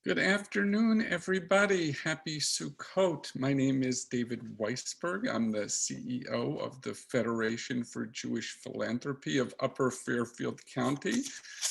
Good afternoon, everybody. Happy Sukkot. My name is David Weisberg. I'm the CEO of the Federation for Jewish Philanthropy of Upper Fairfield County.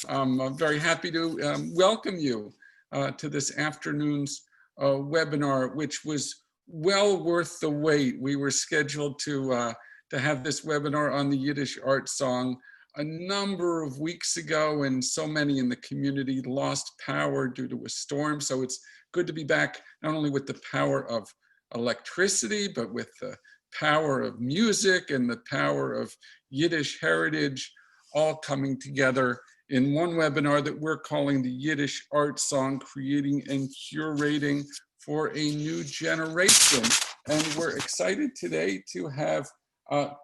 I'm very happy to welcome you to this afternoon's webinar, which was well worth the wait. We were scheduled to have this webinar on the Yiddish art song a number of weeks ago, and so many in the community lost power due to a storm. So it's good to be back, not only with the power of electricity, but with the power of music and the power of Yiddish heritage, all coming together in one webinar that we're calling the Yiddish Art Song, Creating and Curating for a New Generation. And we're excited today to have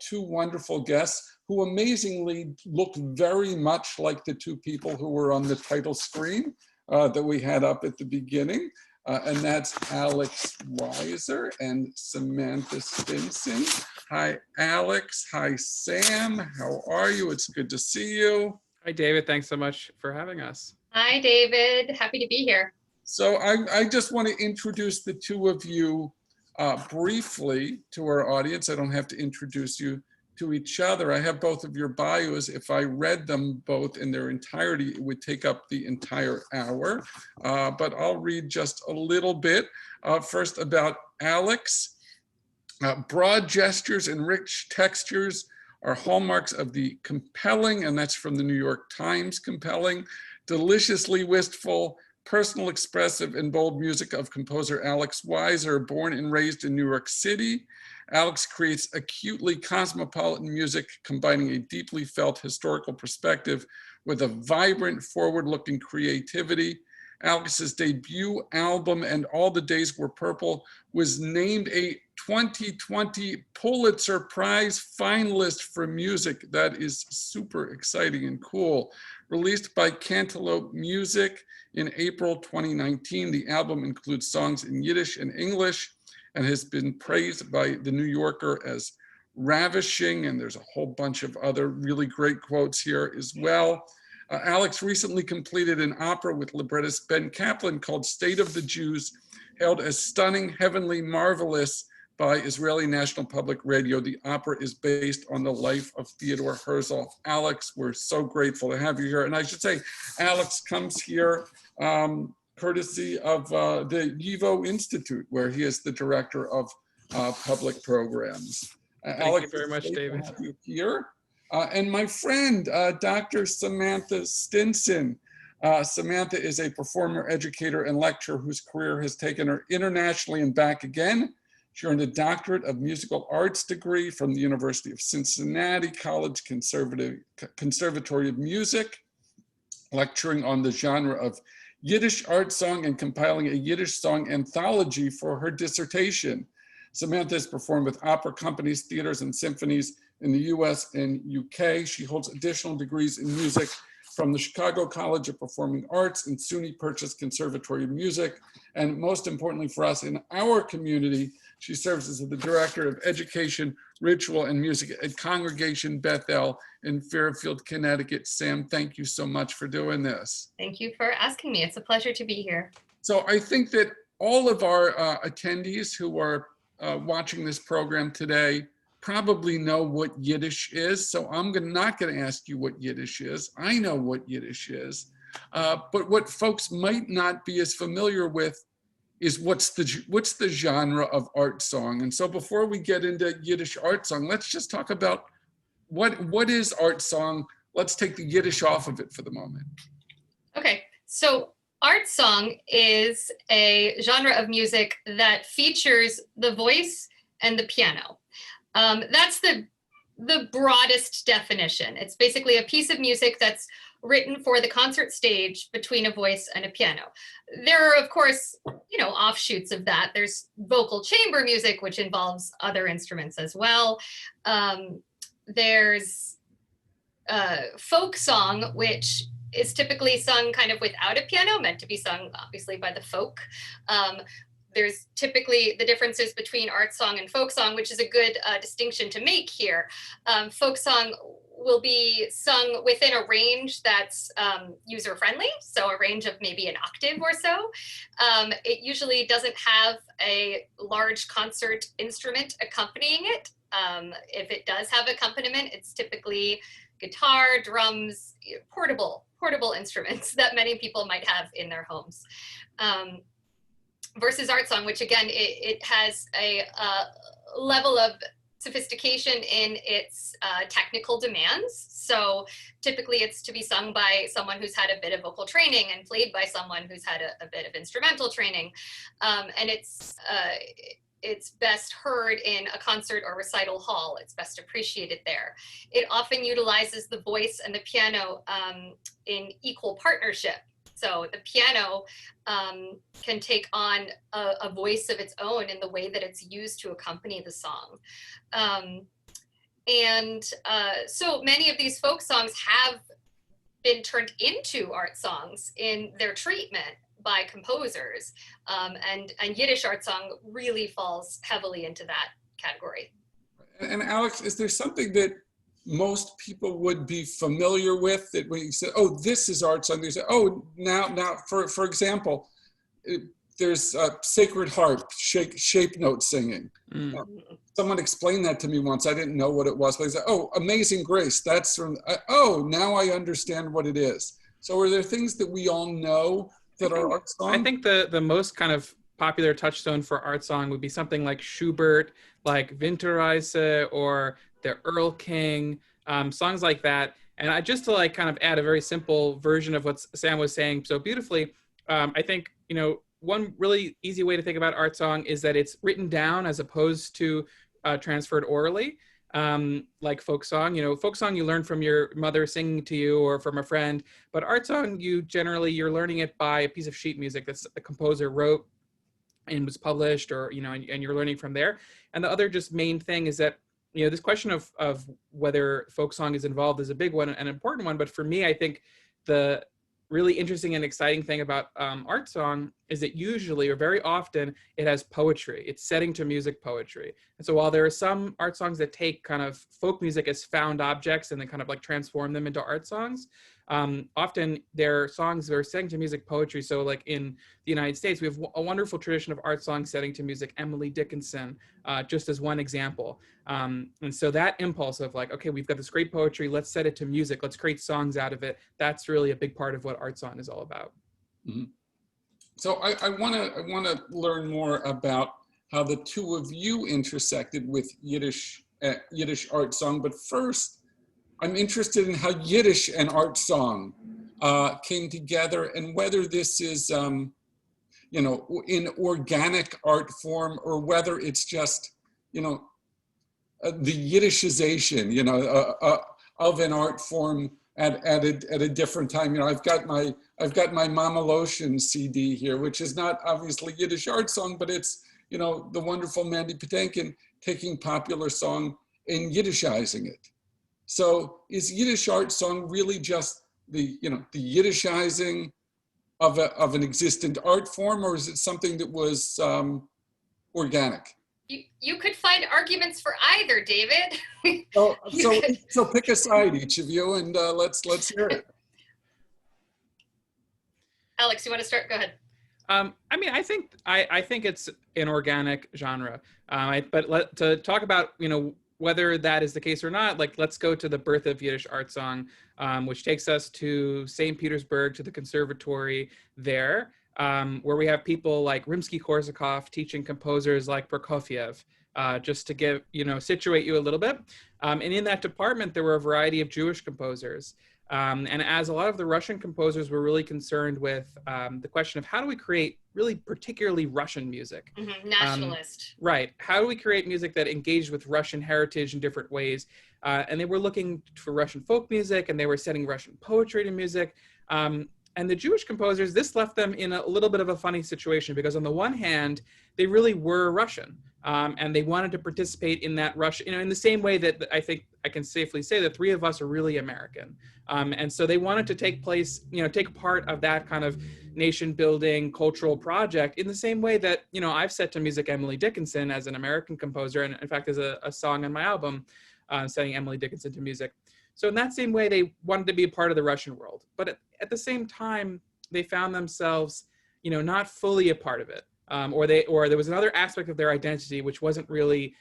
two wonderful guests who amazingly look very much like the two people who were on the title screen that we had up at the beginning. And that's Alex Weiser and Samantha Stinson. Hi, Alex. Hi, Sam. How are you? It's good to see you. Hi, David. Thanks so much for having us. Hi, David. Happy to be here. So I just want to introduce the two of you briefly to our audience. I don't have to introduce you to each other. I have both of your bios. If I read them both in their entirety, it would take up the entire hour, but I'll read just a little bit. First, about Alex. Broad gestures and rich textures are hallmarks of the compelling, and that's from the New York Times, compelling, deliciously wistful, personal, expressive, and bold music of composer Alex Weiser. Born and raised in New York City, Alex creates acutely cosmopolitan music, combining a deeply felt historical perspective with a vibrant, forward-looking creativity. Alex's debut album, And All the Days Were Purple, was named a 2020 Pulitzer Prize finalist for music. That is super exciting and cool. Released by Cantaloupe Music in April 2019, the album includes songs in Yiddish and English and has been praised by The New Yorker as ravishing, and there's a whole bunch of other really great quotes here as well. Alex recently completed an opera with librettist Ben Kaplan called State of the Jews, hailed as stunning, heavenly, marvelous by Israeli National Public Radio. The opera is based on the life of Theodore Herzl. Alex, we're so grateful to have you here. And I should say, Alex comes here courtesy of the YIVO Institute, where he is the director of public programs. Thank you very much, David. To have you here. And my friend, Dr. Samantha Stinson. Samantha is a performer, educator, and lecturer whose career has taken her internationally and back again. She earned a doctorate of musical arts degree from the University of Cincinnati College Conservatory of Music, lecturing on the genre of Yiddish art song and compiling a Yiddish song anthology for her dissertation. Samantha has performed with opera companies, theaters, and symphonies in the US and UK. She holds additional degrees in music from the Chicago College of Performing Arts and SUNY Purchase Conservatory of Music. And most importantly for us in our community, she serves as the Director of Education, Ritual, and Music at Congregation Bethel in Fairfield, Connecticut. Sam, thank you so much for doing this. Thank you for asking me. It's a pleasure to be here. So I think that all of our attendees who are watching this program today probably know what Yiddish is. So I'm not going to ask you what Yiddish is. I know what Yiddish is. But what folks might not be as familiar with is what's the genre of art song. And so before we get into Yiddish art song, let's just talk about what is art song. Let's take the Yiddish off of it for the moment. Okay, so art song is a genre of music that features the voice and the piano. That's the broadest definition. It's basically a piece of music that's written for the concert stage between a voice and a piano. There are, of course, offshoots of that. There's vocal chamber music, which involves other instruments as well. There's folk song, which is typically sung kind of without a piano, meant to be sung obviously by the folk. There's typically the differences between art song and folk song, which is a good distinction to make here. Folk song will be sung within a range that's user-friendly, so a range of maybe an octave or so. It usually doesn't have a large concert instrument accompanying it. If it does have accompaniment, it's typically guitar, drums, portable instruments that many people might have in their homes. Versus art song, which again, it has a level of sophistication in its technical demands. So typically it's to be sung by someone who's had a bit of vocal training and played by someone who's had a bit of instrumental training. And it's best heard in a concert or recital hall. It's best appreciated there. It often utilizes the voice and the piano in equal partnership. So the piano can take on a voice of its own in the way that it's used to accompany the song. So many of these folk songs have been turned into art songs in their treatment by composers. And Yiddish art song really falls heavily into that category. And Alex, is there something that most people would be familiar with, that when you say, oh, this is art song, they say, oh, now for example, there's a Sacred Harp, shape note singing. Someone explained that to me once. I didn't know what it was, but they said, oh, Amazing Grace, that's from, oh, now I understand what it is. So are there things that we all know that are art songs? I think the most kind of popular touchstone for art song would be something like Schubert, like Winterreise, or the Earl King, songs like that. And I just to like kind of add a very simple version of what Sam was saying so beautifully, I think, you know, one really easy way to think about art song is that it's written down as opposed to transferred orally, like folk song. You know, folk song you learn from your mother singing to you or from a friend, but art song you're learning it by a piece of sheet music that's the composer wrote and was published, or, you know, and you're learning from there. And the other just main thing is that, you know, this question of whether folk song is involved is a big one, an important one. But for me, I think the really interesting and exciting thing about art song is that usually, or very often, it has poetry. It's setting to music poetry. And so while there are some art songs that take kind of folk music as found objects and then kind of like transform them into art songs, often they're songs that are setting to music poetry. So like in the United States, we have a wonderful tradition of art songs setting to music, Emily Dickinson, just as one example. And so that impulse of like, okay, we've got this great poetry, let's set it to music, let's create songs out of it. That's really a big part of what art song is all about. Mm-hmm. So I want to learn more about how the two of you intersected with Yiddish art song. But first, I'm interested in how Yiddish and art song came together, and whether this is, you know, in organic art form, or whether it's just, you know, the Yiddishization, you know, of an art form at a different time. You know, I've got my Mama Lotion CD here, which is not obviously Yiddish art song, but it's, you know, the wonderful Mandy Patinkin taking popular song and Yiddishizing it. So is Yiddish art song really just the, you know, the Yiddishizing of an existent art form, or is it something that was organic? You could find arguments for either, David. So pick a side, each of you, and let's hear it. Alex, you want to start? Go ahead. I mean, I think it's an organic genre. But to talk about, you know, whether that is the case or not, like, let's go to the birth of Yiddish art song, which takes us to St. Petersburg, to the conservatory there, where we have people like Rimsky-Korsakov teaching composers like Prokofiev, just to give, you know, situate you a little bit. And in that department, there were a variety of Jewish composers. And as a lot of the Russian composers were really concerned with the question of how do we create really particularly Russian music? Mm-hmm. Nationalist. Right. How do we create music that engaged with Russian heritage in different ways? And they were looking for Russian folk music, and they were setting Russian poetry to music. And the Jewish composers, this left them in a little bit of a funny situation, because on the one hand, they really were Russian. And they wanted to participate in that Russian, you know, in the same way that I think I can safely say the three of us are really American. And so they wanted to take part of that kind of nation building cultural project in the same way that, you know, I've set to music Emily Dickinson as an American composer. And in fact, there's a song on my album setting Emily Dickinson to music. So in that same way, they wanted to be a part of the Russian world. But at the same time, they found themselves, not fully a part of it. Or there was another aspect of their identity which wasn't really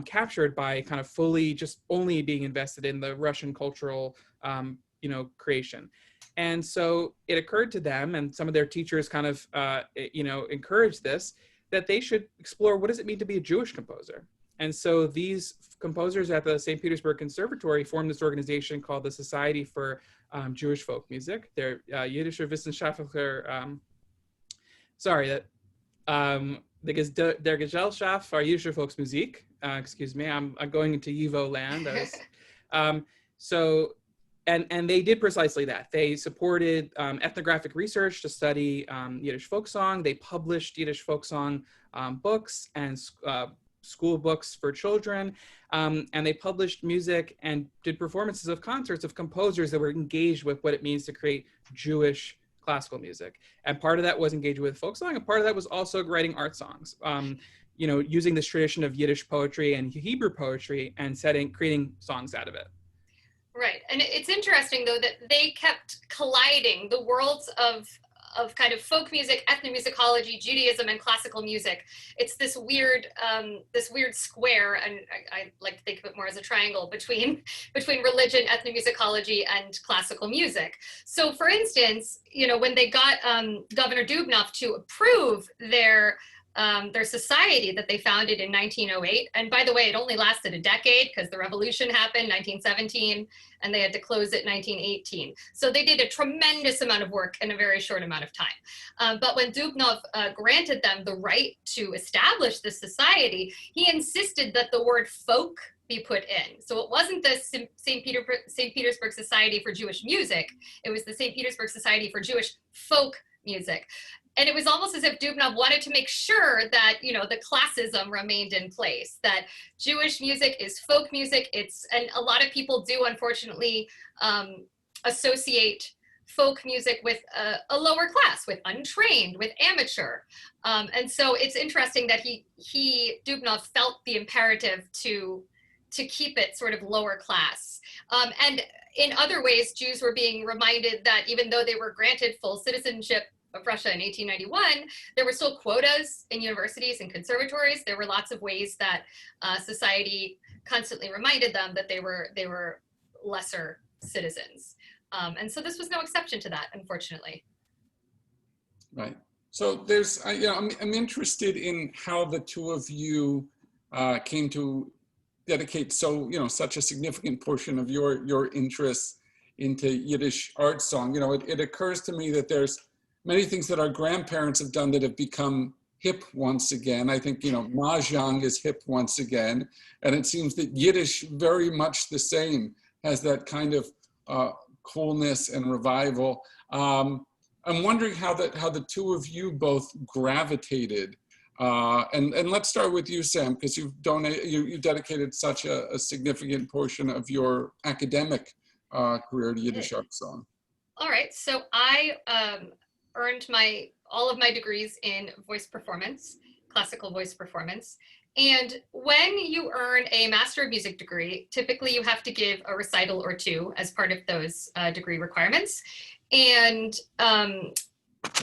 captured by kind of fully just only being invested in the Russian cultural, creation. And so it occurred to them, and some of their teachers kind of, encouraged this, that they should explore what does it mean to be a Jewish composer. And so these composers at the St. Petersburg Conservatory formed this organization called the Society for Jewish Folk Music. They're Yiddish Wissenschaftlicher, der Gesellschaft für Jiddische Volksmusik. Excuse me, I'm going into YIVO land. And they did precisely that. They supported ethnographic research to study Yiddish folk song. They published Yiddish folk song books and school books for children. And they published music and did performances of concerts of composers that were engaged with what it means to create Jewish classical music. And part of that was engaged with folk song, and part of that was also writing art songs. Using this tradition of Yiddish poetry and Hebrew poetry and creating songs out of it. Right. And it's interesting, though, that they kept colliding the worlds of kind of folk music, ethnomusicology, Judaism, and classical music. It's this weird square, and I like to think of it more as a triangle between religion, ethnomusicology, and classical music. So, for instance, when they got Governor Dubnov to approve their society that they founded in 1908. And by the way, it only lasted a decade because the revolution happened 1917 and they had to close it 1918. So they did a tremendous amount of work in a very short amount of time. But when Dubnov granted them the right to establish this society, he insisted that the word folk be put in. So it wasn't the St. Petersburg Society for Jewish Music. It was the St. Petersburg Society for Jewish Folk Music. And it was almost as if Dubnov wanted to make sure that, the classism remained in place, that Jewish music is folk music. And a lot of people do, unfortunately, associate folk music with a lower class, with untrained, with amateur. And so it's interesting that Dubnov felt the imperative to keep it sort of lower class. And in other ways, Jews were being reminded that even though they were granted full citizenship of Russia in 1891, there were still quotas in universities and conservatories. There were lots of ways that society constantly reminded them that they were lesser citizens. And so this was no exception to that, unfortunately. Right. So I'm interested in how the two of you came to dedicate such a significant portion of your interests into Yiddish art song. It occurs to me that there's many things that our grandparents have done that have become hip once again. I think, Mahjong is hip once again. And it seems that Yiddish, very much the same, has that kind of coolness and revival. I'm wondering how the two of you both gravitated. And let's start with you, Sam, because you dedicated such a significant portion of your academic career to Yiddish art song. All right, so I earned all of my degrees in voice performance, classical voice performance. And when you earn a Master of Music degree, typically you have to give a recital or two as part of those degree requirements. And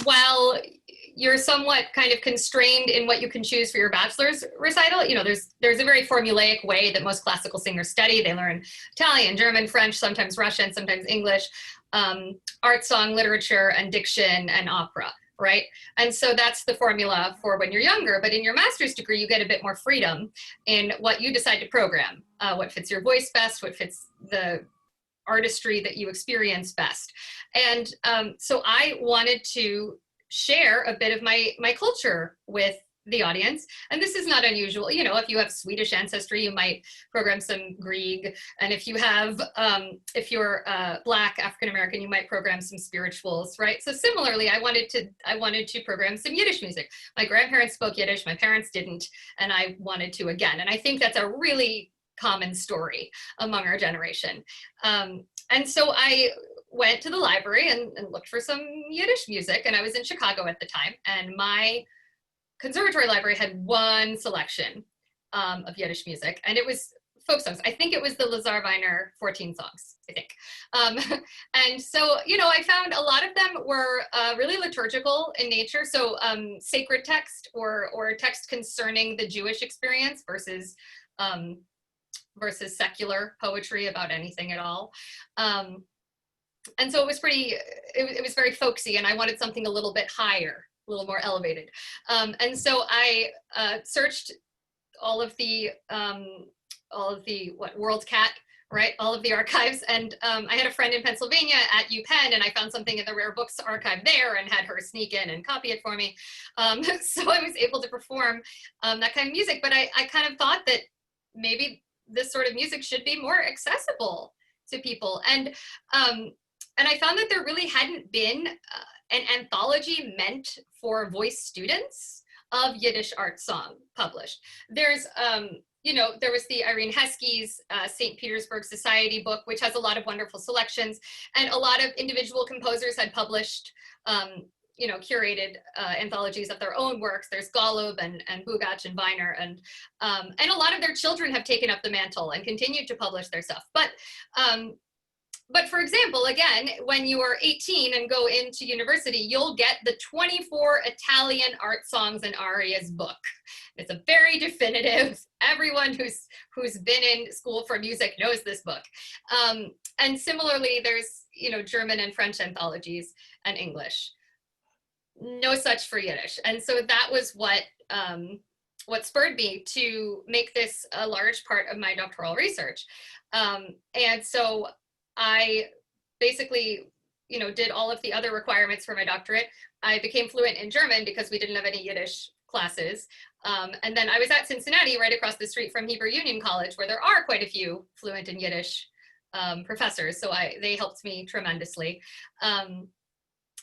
while you're somewhat kind of constrained in what you can choose for your bachelor's recital, there's a very formulaic way that most classical singers study. They learn Italian, German, French, sometimes Russian, sometimes English. Art, song, literature, and diction, and opera, right? And so that's the formula for when you're younger. But in your master's degree, you get a bit more freedom in what you decide to program, what fits your voice best, what fits the artistry that you experience best. And so I wanted to share a bit of my culture with the audience. And this is not unusual. If you have Swedish ancestry, you might program some Grieg. And if you're Black, African-American, you might program some spirituals, right? So similarly, I wanted to program some Yiddish music. My grandparents spoke Yiddish, my parents didn't, and I wanted to again. And I think that's a really common story among our generation. And so I went to the library and looked for some Yiddish music. And I was in Chicago at the time, and my conservatory library had one selection of Yiddish music, and it was folk songs. I think it was the Lazar Weiner 14 songs, I think. And so, you know, I found a lot of them were really liturgical in nature. So sacred text or text concerning the Jewish experience versus secular poetry about anything at all. And so it was it was very folksy, and I wanted something a little bit higher, a little more elevated. And so I searched all of the WorldCat, right? All of the archives. And I had a friend in Pennsylvania at UPenn, and I found something in the Rare Books archive there and had her sneak in and copy it for me. So I was able to perform that kind of music. But I kind of thought that maybe this sort of music should be more accessible to people. And I found that there really hadn't been an anthology meant for voice students of Yiddish art song published. There's, you know, there was the Irene Heskey's St. Petersburg Society book, which has a lot of wonderful selections, and a lot of individual composers had published, you know, curated anthologies of their own works. There's Golub and Bugach and Weiner, and a lot of their children have taken up the mantle and continued to publish their stuff. But for example, again, when you are 18 and go into university, you'll get the 24 Italian art songs and arias book. It's a very definitive, everyone who's been in school for music knows this book. And similarly, there's, you know, German and French anthologies and English. No such for Yiddish. And so that was what spurred me to make this a large part of my doctoral research. And so I basically, you know, did all of the other requirements for my doctorate. I became fluent in German because we didn't have any Yiddish classes. And then I was at Cincinnati, right across the street from Hebrew Union College, where there are quite a few fluent in Yiddish professors. So they helped me tremendously.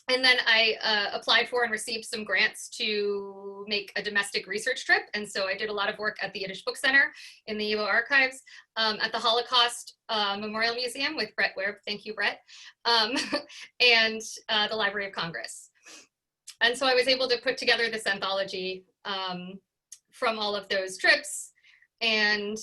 And then I applied for and received some grants to make a domestic research trip. And so I did a lot of work at the Yiddish Book Center in the YIVO archives, at the Holocaust Memorial Museum with Brett Webb, thank you, Brett, and the Library of Congress. And so I was able to put together this anthology from all of those trips. And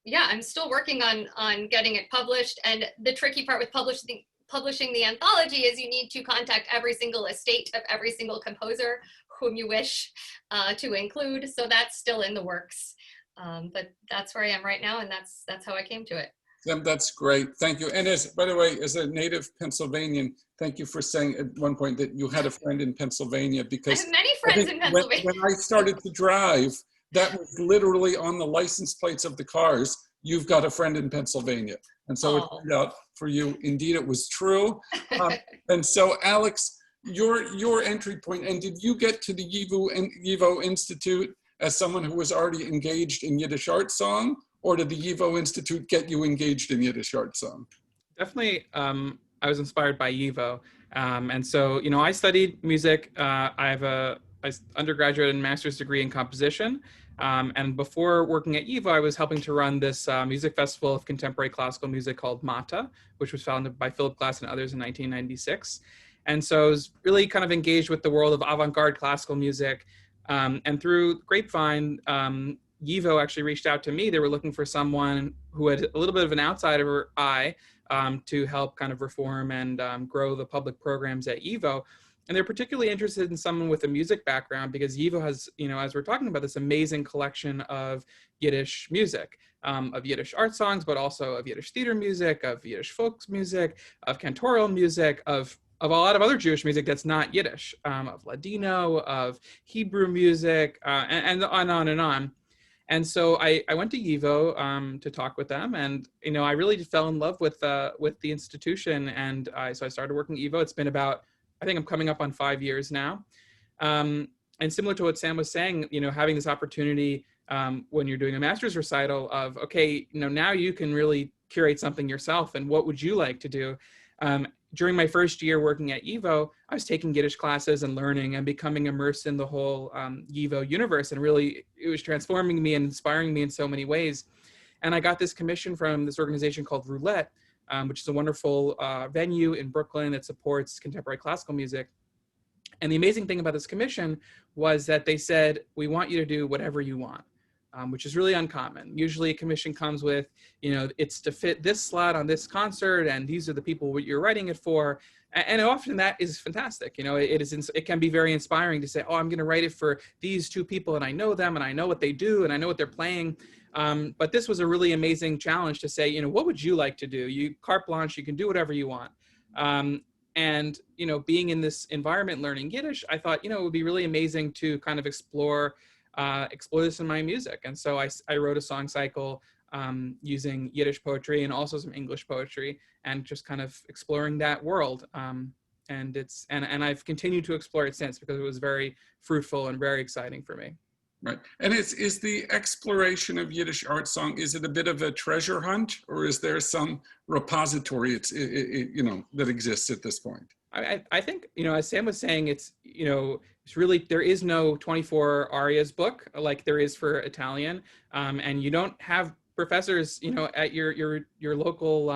yeah, I'm still working on getting it published. And the tricky part with publishing the anthology is you need to contact every single estate of every single composer whom you wish to include. So that's still in the works. But that's where I am right now, and that's how I came to it. That's great. Thank you. And by the way, as a native Pennsylvanian, thank you for saying at one point that you had a friend in Pennsylvania, because I have many friends in Pennsylvania. When I started to drive, that was literally on the license plates of the cars. You've got a friend in Pennsylvania. And so it turned out for you, indeed, it was true. And so, Alex, your entry point, and did you get to the YIVO Institute as someone who was already engaged in Yiddish art song, or did the YIVO Institute get you engaged in Yiddish art song? Definitely, I was inspired by YIVO. And so, you know, I studied music. I have an undergraduate and master's degree in composition. And before working at YIVO, I was helping to run this music festival of contemporary classical music called Mata, which was founded by Philip Glass and others in 1996. And so I was really kind of engaged with the world of avant-garde classical music. And through Grapevine, YIVO actually reached out to me. They were looking for someone who had a little bit of an outsider eye to help kind of reform and grow the public programs at YIVO. And they're particularly interested in someone with a music background because YIVO has, you know, as we're talking about, this amazing collection of Yiddish music, of Yiddish art songs, but also of Yiddish theater music, of Yiddish folk music, of cantorial music, of a lot of other Jewish music that's not Yiddish, of Ladino, of Hebrew music, and on and on. And so I went to YIVO to talk with them, and you know, I really fell in love with the institution, and so I started working at YIVO. It's been about, I think I'm coming up on 5 years now. And similar to what Sam was saying, you know, having this opportunity when you're doing a master's recital of, okay, you know, now you can really curate something yourself, and what would you like to do? During my first year working at YIVO, I was taking Yiddish classes and learning and becoming immersed in the whole YIVO universe. And really, it was transforming me and inspiring me in so many ways. And I got this commission from this organization called Roulette, which is a wonderful venue in Brooklyn that supports contemporary classical music. And the amazing thing about this commission was that they said, we want you to do whatever you want. which is really uncommon. Usually a commission comes with, it's to fit this slot on this concert, and these are the people you're writing it for. And often that is fantastic. It can be very inspiring to say, oh, I'm going to write it for these two people, and I know them, and I know what they do, and I know what they're playing. But this was a really amazing challenge to say, what would you like to do? You carte blanche, you can do whatever you want. And being in this environment learning Yiddish, I thought, it would be really amazing to kind of explore this in my music. And so I wrote a song cycle using Yiddish poetry and also some English poetry, and just kind of exploring that world. And I've continued to explore it since, because it was very fruitful and very exciting for me. Right. And is the exploration of Yiddish art song, is it a bit of a treasure hunt, or is there some repository that exists at this point? I think, as Sam was saying, it's really, there is no 24 arias book like there is for Italian. And you don't have professors, at your local,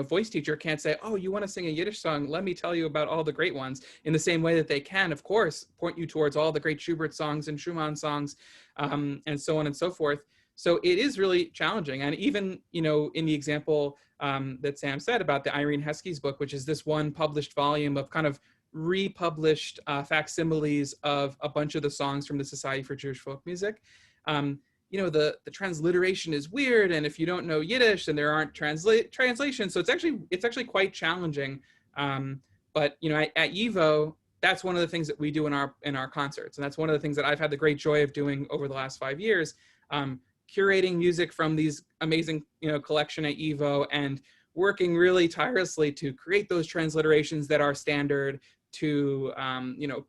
voice teacher can't say, oh, you want to sing a Yiddish song? Let me tell you about all the great ones, in the same way that they can, of course, point you towards all the great Schubert songs and Schumann songs, and so on and so forth. So it is really challenging. And even, in the example that Sam said about the Irene Heskey's book, which is this one published volume of kind of republished facsimiles of a bunch of the songs from the Society for Jewish Folk Music, the transliteration is weird, and if you don't know Yiddish, then there aren't translations. So it's actually quite challenging. But at YIVO, that's one of the things that we do in our concerts, and that's one of the things that I've had the great joy of doing over the last 5 years, curating music from these amazing collection at YIVO, and working really tirelessly to create those transliterations that are standard, to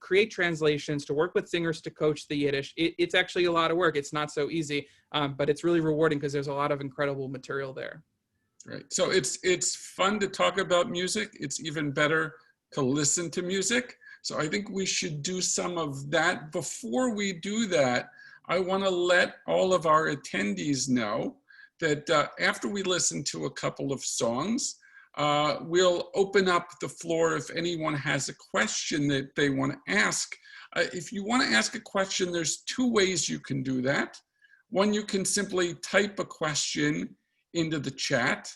create translations, to work with singers to coach the Yiddish. It's actually a lot of work. It's not so easy, but it's really rewarding, because there's a lot of incredible material there. Right. So it's fun to talk about music. It's even better to listen to music. So I think we should do some of that. Before we do that, I want to let all of our attendees know that after we listen to a couple of songs, we'll open up the floor if anyone has a question that they want to ask. If you want to ask a question, there's two ways you can do that. One, you can simply type a question into the chat,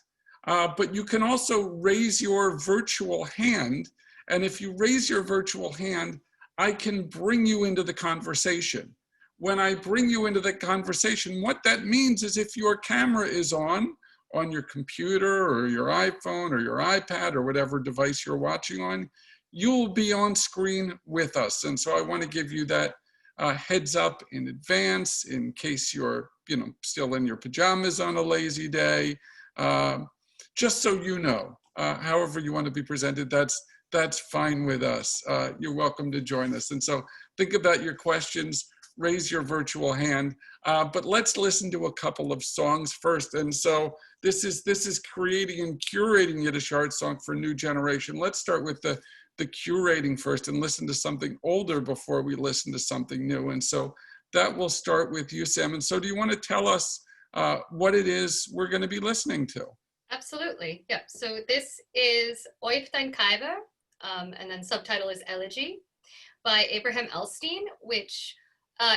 but you can also raise your virtual hand. And if you raise your virtual hand, I can bring you into the conversation. When I bring you into the conversation, what that means is if your camera is on your computer or your iPhone or your iPad or whatever device you're watching on, you'll be on screen with us. And so I want to give you that heads up in advance, in case you're still in your pajamas on a lazy day, just so you know. However you want to be presented, that's fine with us. You're welcome to join us. And so think about your questions, raise your virtual hand, but let's listen to a couple of songs first. And so this is creating and curating Yiddish art song for a new generation. Let's start with the curating first and listen to something older before we listen to something new. And so that will start with you, Sam. And so do you want to tell us what it is we're going to be listening to? Absolutely. Yep. So this is Oif Dein Kaiver, and then subtitle is Elegy by Abraham Elstein, which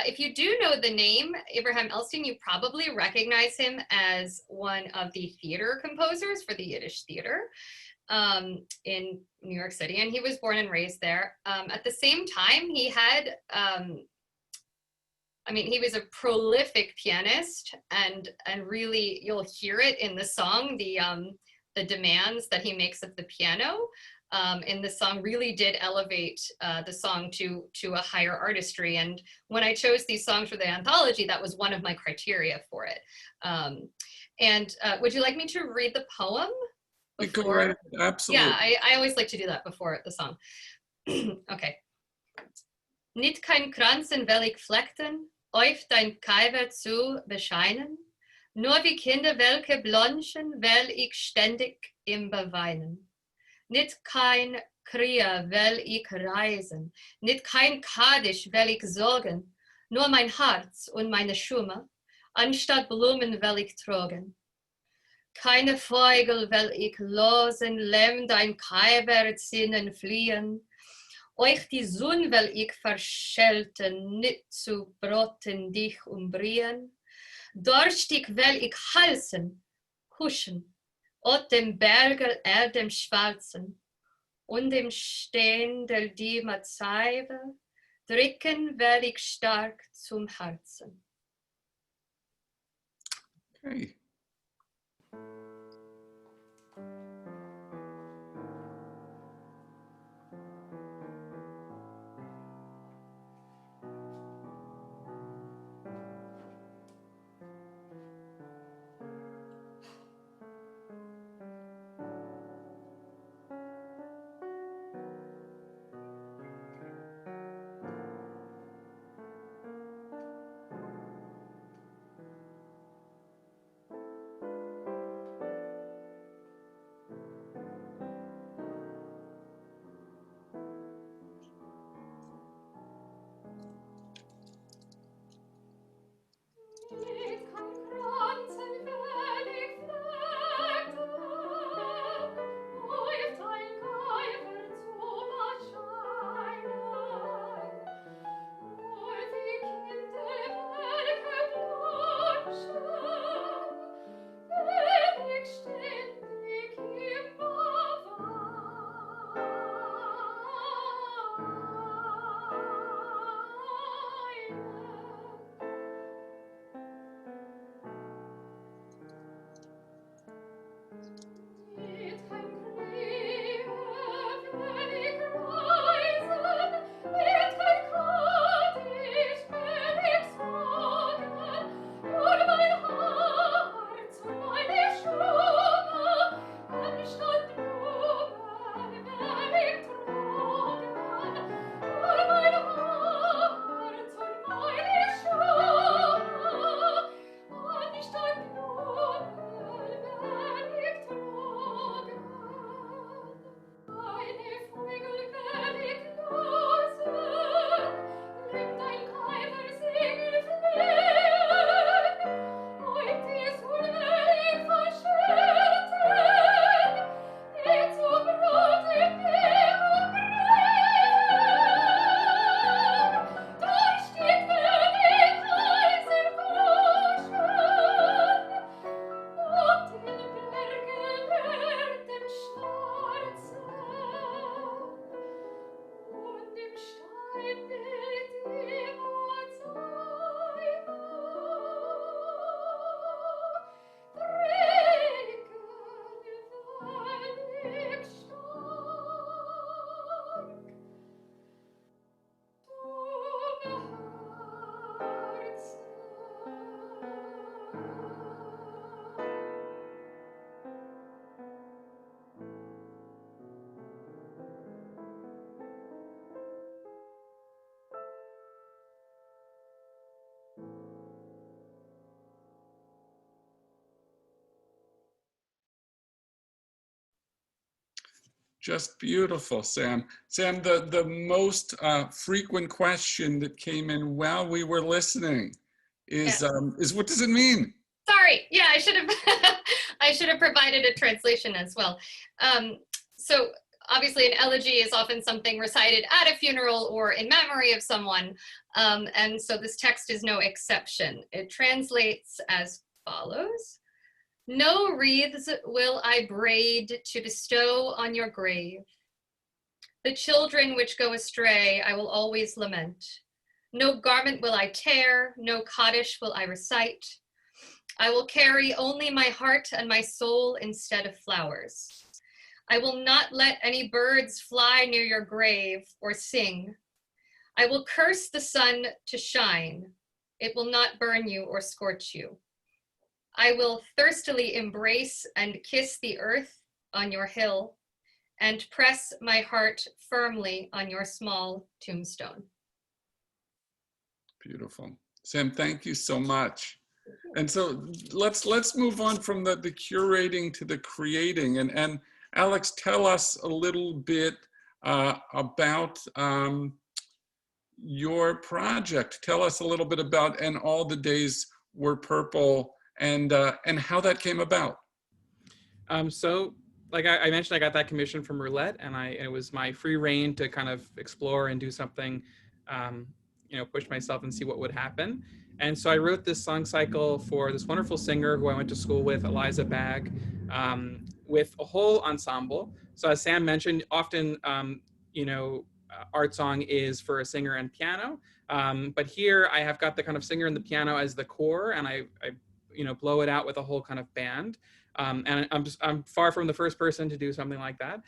if you do know the name Abraham Elstein, you probably recognize him as one of the theater composers for the Yiddish theater in New York City, and he was born and raised there. At the same time, he had, he was a prolific pianist, and really you'll hear it in the song, the demands that he makes of the piano. And the song really did elevate the song to a higher artistry. And when I chose these songs for the anthology, that was one of my criteria for it. Would you like me to read the poem before? Right. Absolutely. Yeah, I always like to do that before the song. Okay. Nicht kein Kranz in welk Fleckten, auf dein Kaiver zu bescheinen, nur wie Kinder welke Blonchen, wel ich ständig im Beweinen. Nicht kein Krier will ich reisen, nicht kein Kaddisch will ich sorgen, nur mein Herz und meine Schumme, anstatt Blumen will ich tragen. Keine Vögel will ich losen, lämm dein Kaiverzinnen fliehen, euch die Sonne will ich verschelten, nicht zu Broten dich umbrien, Dorstig will ich halsen, huschen, ot dem Bergel dem Schwarzen, und im Stehen der Dimazeibe, drücken will ich stark zum Herzen. Okay. Just beautiful, Sam. Sam, the most frequent question that came in while we were listening is what does it mean? Sorry, yeah, I should have I should have provided a translation as well. So obviously an elegy is often something recited at a funeral or in memory of someone. And so this text is no exception. It translates as follows. No wreaths will I braid to bestow on your grave. The children which go astray I will always lament. No garment will I tear, no Kaddish will I recite. I will carry only my heart and my soul instead of flowers. I will not let any birds fly near your grave or sing. I will curse the sun to shine. It will not burn you or scorch you. I will thirstily embrace and kiss the earth on your hill and press my heart firmly on your small tombstone. Beautiful. Sam, thank you so much. And so let's move on from the curating to the creating. And Alex, tell us a little bit about your project. Tell us a little bit about And All the Days Were Purple and how that came about. So like I mentioned, I got that commission from Roulette, and it was my free reign to kind of explore and do something push myself and see what would happen. And so I wrote this song cycle for this wonderful singer who I went to school with, Eliza Bagg, with a whole ensemble. So as Sam mentioned, often, art song is for a singer and piano. But here I have got the kind of singer and the piano as the core, and I blow it out with a whole kind of band. And I'm far from the first person to do something like that.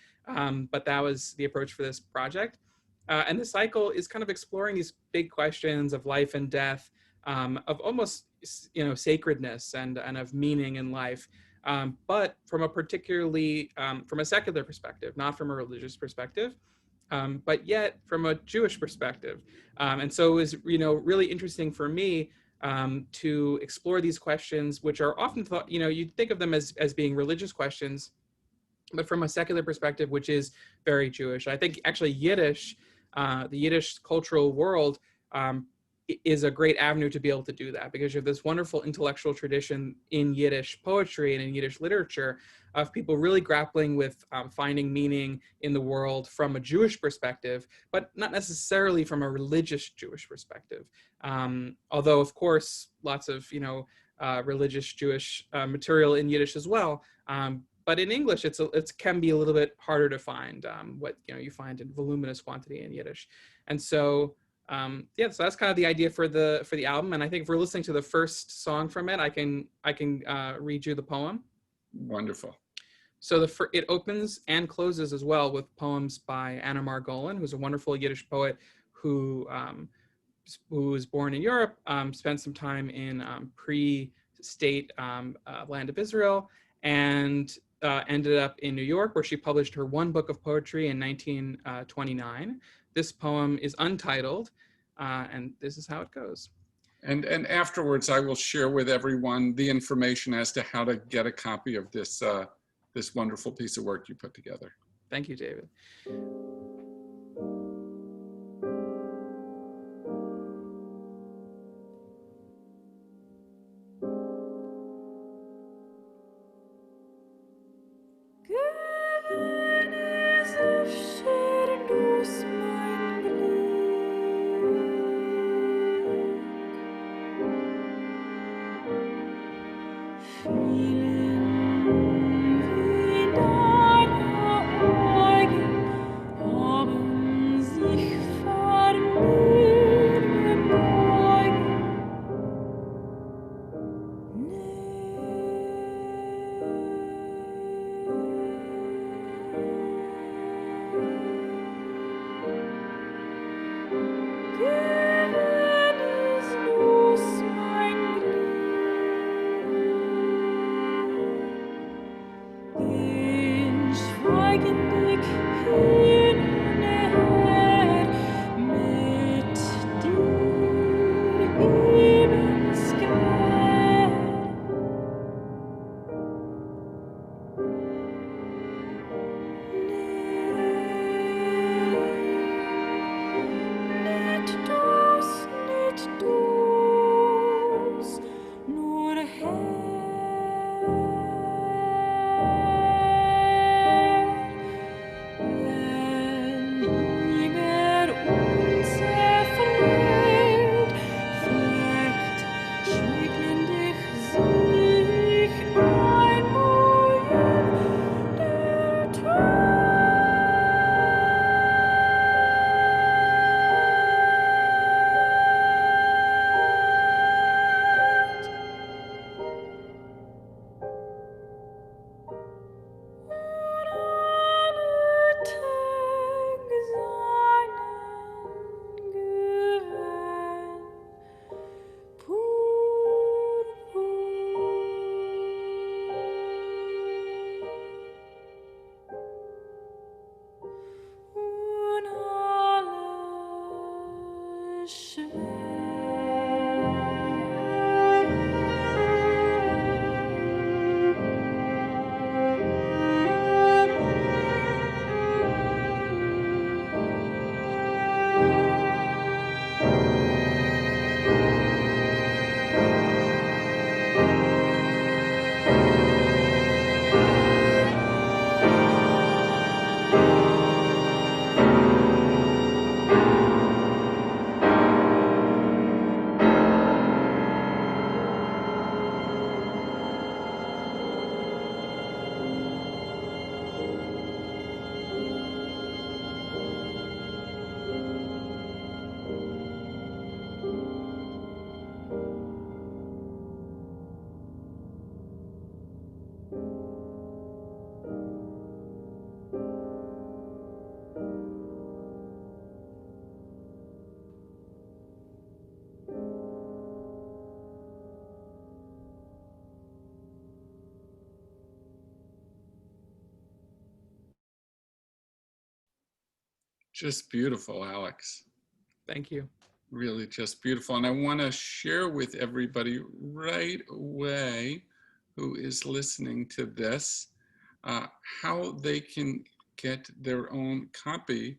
But that was the approach for this project. And the cycle is kind of exploring these big questions of life and death, of almost, sacredness and of meaning in life. But from a particularly, from a secular perspective, not from a religious perspective. But yet from a Jewish perspective. And so it was, really interesting for me to explore these questions, which are often thought, you'd think of them as being religious questions, but from a secular perspective, which is very Jewish. I think actually Yiddish, the Yiddish cultural world, is a great avenue to be able to do that, because you have this wonderful intellectual tradition in Yiddish poetry and in Yiddish literature of people really grappling with finding meaning in the world from a Jewish perspective, but not necessarily from a religious Jewish perspective. Although, of course, lots of religious Jewish material in Yiddish as well. But in English, it can be a little bit harder to find what you find in voluminous quantity in Yiddish, and so. So that's kind of the idea for the album. And I think if we're listening to the first song from it, I can read you the poem. Wonderful. So it opens and closes as well with poems by Anna Margolin, who's a wonderful Yiddish poet who was born in Europe, spent some time in pre-state land of Israel, and ended up in New York, where she published her one book of poetry in 1929. This poem is untitled, and this is how it goes. And afterwards, I will share with everyone the information as to how to get a copy of this this wonderful piece of work you put together. Thank you, David. Just beautiful, Alex. Thank you. Really just beautiful. And I want to share with everybody right away who is listening to this, how they can get their own copy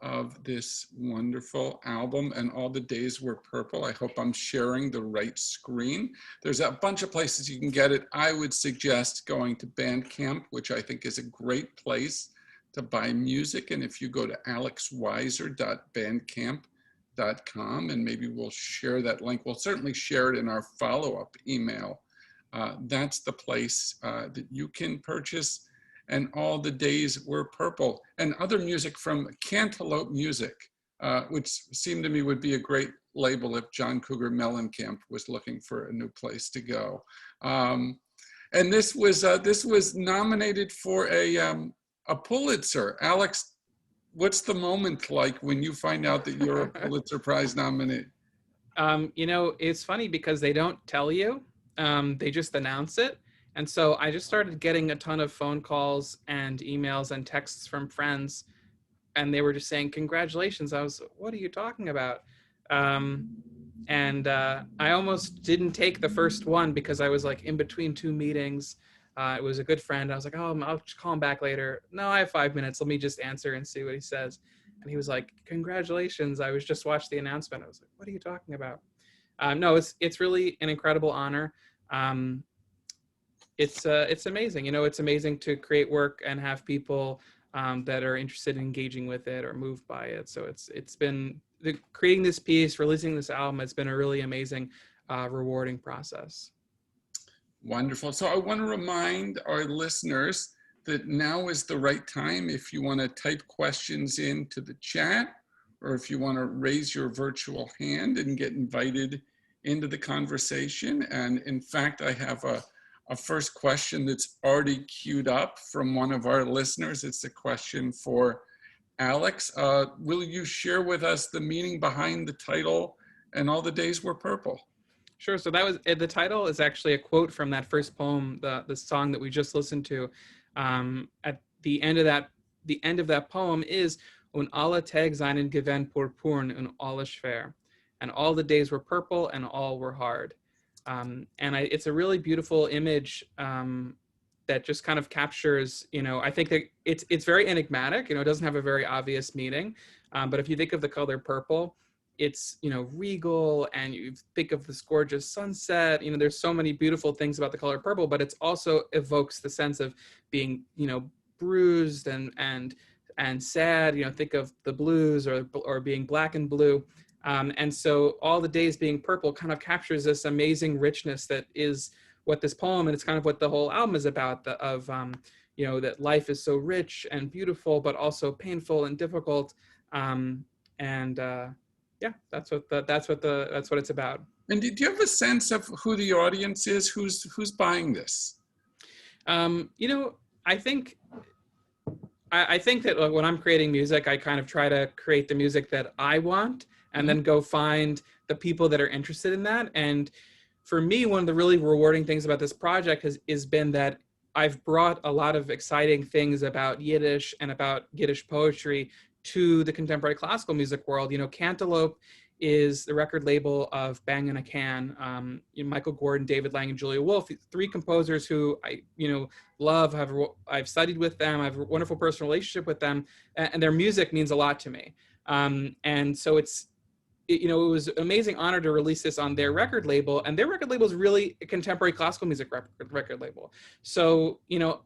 of this wonderful album, And All the Days Were Purple. I hope I'm sharing the right screen. There's a bunch of places you can get it. I would suggest going to Bandcamp, which I think is a great place to buy music. And if you go to alexweiser.bandcamp.com, and maybe we'll share that link. We'll certainly share it in our follow-up email. That's the place that you can purchase And All the Days Were Purple, and other music from Cantaloupe Music, which seemed to me would be a great label if John Cougar Mellencamp was looking for a new place to go. And this was nominated for a Pulitzer. Alex, what's the moment like when you find out that you're a Pulitzer Prize nominee? You know, it's funny because they don't tell you, they just announce it. And so I just started getting a ton of phone calls and emails and texts from friends, and they were just saying, congratulations. I was, what are you talking about? I almost didn't take the first one because I was like in between two meetings. It was a good friend. I was like, oh, I'll just call him back later. No, I have 5 minutes. Let me just answer and see what he says. And he was like, congratulations. I was just watched the announcement. I was like, what are you talking about? No, it's really an incredible honor. It's amazing. You know, it's amazing to create work and have people that are interested in engaging with it or moved by it. So it's been creating this piece, releasing this album. It's been a really amazing, rewarding process. Wonderful. So I want to remind our listeners that now is the right time if you want to type questions into the chat, or if you want to raise your virtual hand and get invited into the conversation. And in fact, I have a first question that's already queued up from one of our listeners. It's a question for Alex. Will you share with us the meaning behind the title, And All the Days Were Purple? Sure. So that was, the title is actually a quote from that first poem, the song that we just listened to. At the end of that poem is, Und alle Tage seien gewesen purpurn und alles schwer. And all the days were purple and all were hard. It's a really beautiful image that just kind of captures, you know, I think that it's very enigmatic, you know, it doesn't have a very obvious meaning. But if you think of the color purple, it's, you know, regal, and you think of this gorgeous sunset, you know, there's so many beautiful things about the color purple, but it's also evokes the sense of being, you know, bruised and sad, you know, think of the blues or being black and blue. And so all the days being purple kind of captures this amazing richness that is what this poem, and it's kind of what the whole album is about, you know, that life is so rich and beautiful, but also painful and difficult. Yeah, that's what it's about. And do you have a sense of who the audience is? Who's buying this? You know, I think that when I'm creating music, I kind of try to create the music that I want, and then go find the people that are interested in that. And for me, one of the really rewarding things about this project has been that I've brought a lot of exciting things about Yiddish and about Yiddish poetry to the contemporary classical music world. You know, Cantaloupe is the record label of Bang in a Can. You know, Michael Gordon, David Lang, and Julia Wolfe, three composers who I, you know, love. I've studied with them. I have a wonderful personal relationship with them, and their music means a lot to me. And so you know, it was an amazing honor to release this on their record label, and their record label is really a contemporary classical music record label. So, you know,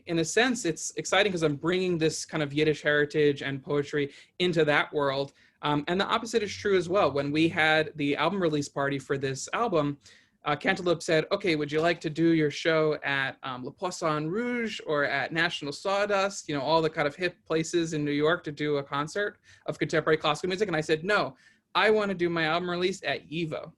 in a sense, it's exciting because I'm bringing this kind of Yiddish heritage and poetry into that world. And the opposite is true as well. When we had the album release party for this album, Cantaloupe said, okay, would you like to do your show at Le Poisson Rouge or at National Sawdust, you know, all the kind of hip places in New York to do a concert of contemporary classical music? And I said, no, I want to do my album release at YIVO.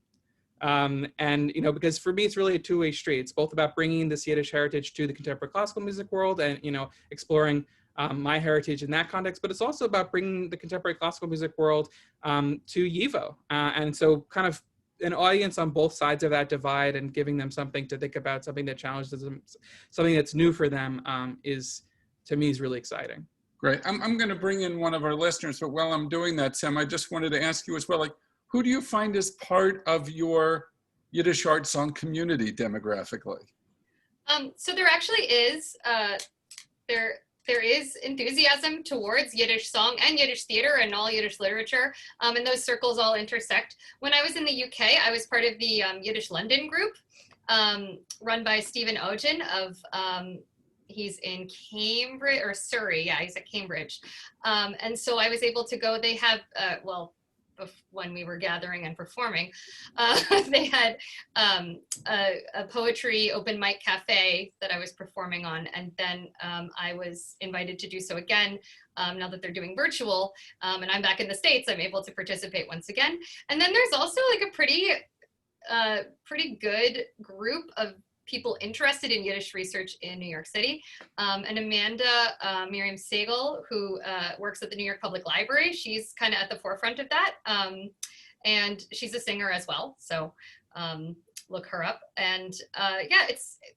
And, you know, because for me, it's really a two-way street. It's both about bringing this Yiddish heritage to the contemporary classical music world and, you know, exploring my heritage in that context, but it's also about bringing the contemporary classical music world to YIVO. And so kind of an audience on both sides of that divide and giving them something to think about, something that challenges them, something that's new for them is, to me, is really exciting. Great. I'm going to bring in one of our listeners, but while I'm doing that, Sam, I just wanted to ask you as well, like, who do you find as part of your Yiddish art song community demographically? So there actually is, there is enthusiasm towards Yiddish song and Yiddish theater and all Yiddish literature, and those circles all intersect. When I was in the UK, I was part of the Yiddish London group, run by Stephen Ogen of, he's in Cambridge, or Surrey, yeah, he's at Cambridge. And so I was able to go, they have, well, when we were gathering and performing, they had a poetry open mic cafe that I was performing on. And then I was invited to do so again, now that they're doing virtual, and I'm back in the States, I'm able to participate once again. And then there's also like a pretty good group of people interested in Yiddish research in New York City. And Amanda Miriam Sagel, who works at the New York Public Library, she's kind of at the forefront of that. And she's a singer as well, so look her up. And yeah,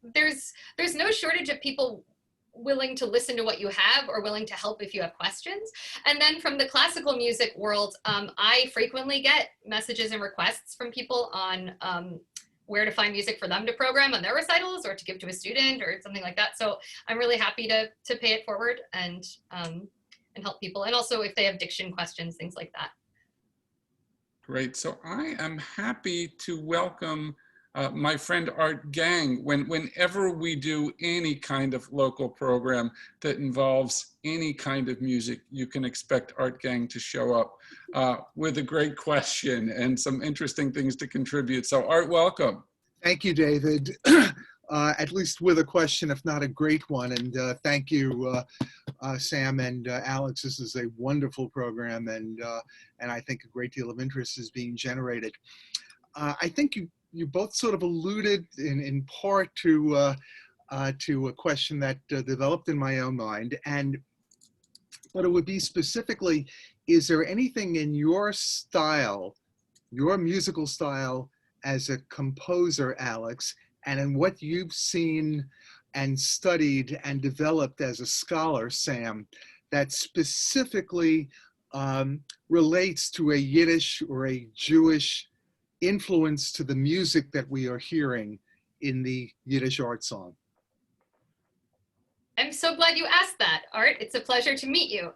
there's no shortage of people willing to listen to what you have or willing to help if you have questions. And then from the classical music world, I frequently get messages and requests from people on where to find music for them to program on their recitals or to give to a student or something like that. So I'm really happy to pay it forward and help people. And also if they have diction questions, things like that. Great. So I am happy to welcome my friend Art Gang. Whenever we do any kind of local program that involves any kind of music, you can expect Art Gang to show up with a great question and some interesting things to contribute. So Art, welcome. Thank you, David. At least with a question, if not a great one. And thank you, Sam and Alex. This is a wonderful program, and I think a great deal of interest is being generated. I think you both sort of alluded in part to a question that developed in my own mind, but it would be specifically, is there anything in your style, your musical style as a composer, Alex, and in what you've seen and studied and developed as a scholar, Sam, that specifically relates to a Yiddish or a Jewish influence to the music that we are hearing in the Yiddish art song? I'm so glad you asked that, Art. It's a pleasure to meet you.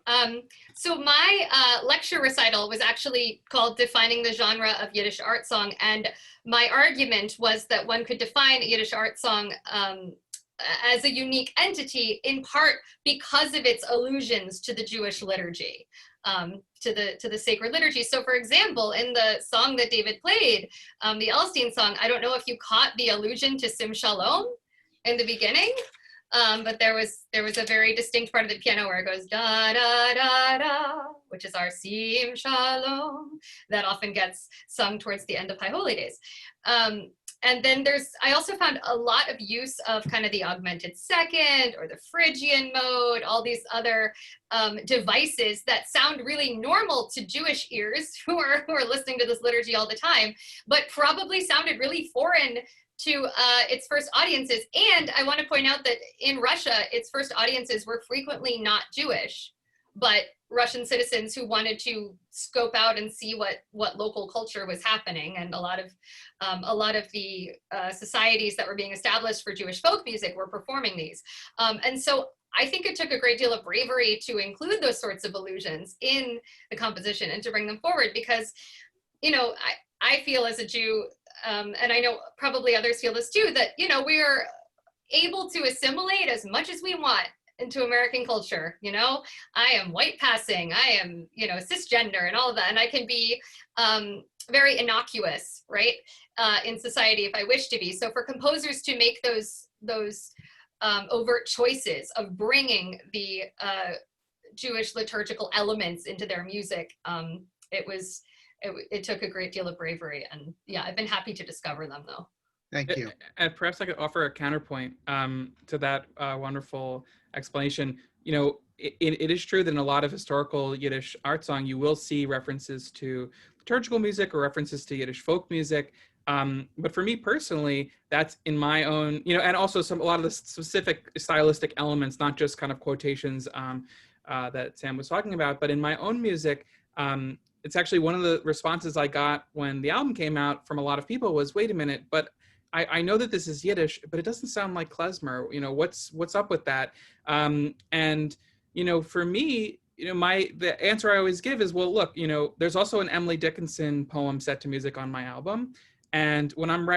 So my lecture recital was actually called Defining the Genre of Yiddish Art Song. And my argument was that one could define a Yiddish art song as a unique entity, in part because of its allusions to the Jewish liturgy, to the sacred liturgy. So for example, in the song that David played, the Elstein song, I don't know if you caught the allusion to Sim Shalom in the beginning. But there was a very distinct part of the piano where it goes da da da da, which is our Sim Shalom, that often gets sung towards the end of High Holy Days. And then I also found a lot of use of kind of the augmented second or the Phrygian mode, all these other devices that sound really normal to Jewish ears who are listening to this liturgy all the time, but probably sounded really foreign to its first audiences. And I want to point out that in Russia, its first audiences were frequently not Jewish, but Russian citizens who wanted to scope out and see what local culture was happening. And a lot of the societies that were being established for Jewish folk music were performing these. And so I think it took a great deal of bravery to include those sorts of allusions in the composition and to bring them forward, because, you know, I feel as a Jew, and I know probably others feel this too, that, you know, we're able to assimilate as much as we want into American culture. You know, I am white passing, I am, you know, cisgender and all of that, and I can be very innocuous, right, in society if I wish to be. So for composers to make those overt choices of bringing the Jewish liturgical elements into their music, it took a great deal of bravery, and yeah, I've been happy to discover them though. Thank you. And perhaps I could offer a counterpoint to that wonderful explanation. You know, it is true that in a lot of historical Yiddish art song, you will see references to liturgical music or references to Yiddish folk music. But for me personally, that's in my own, you know, and also a lot of the specific stylistic elements, not just kind of quotations that Sam was talking about. But in my own music, it's actually one of the responses I got when the album came out from a lot of people was, wait a minute, but I know that this is Yiddish, but it doesn't sound like klezmer. You know, what's up with that? And, you know, for me, you know, the answer I always give is, well, look, you know, there's also an Emily Dickinson poem set to music on my album. And when I'm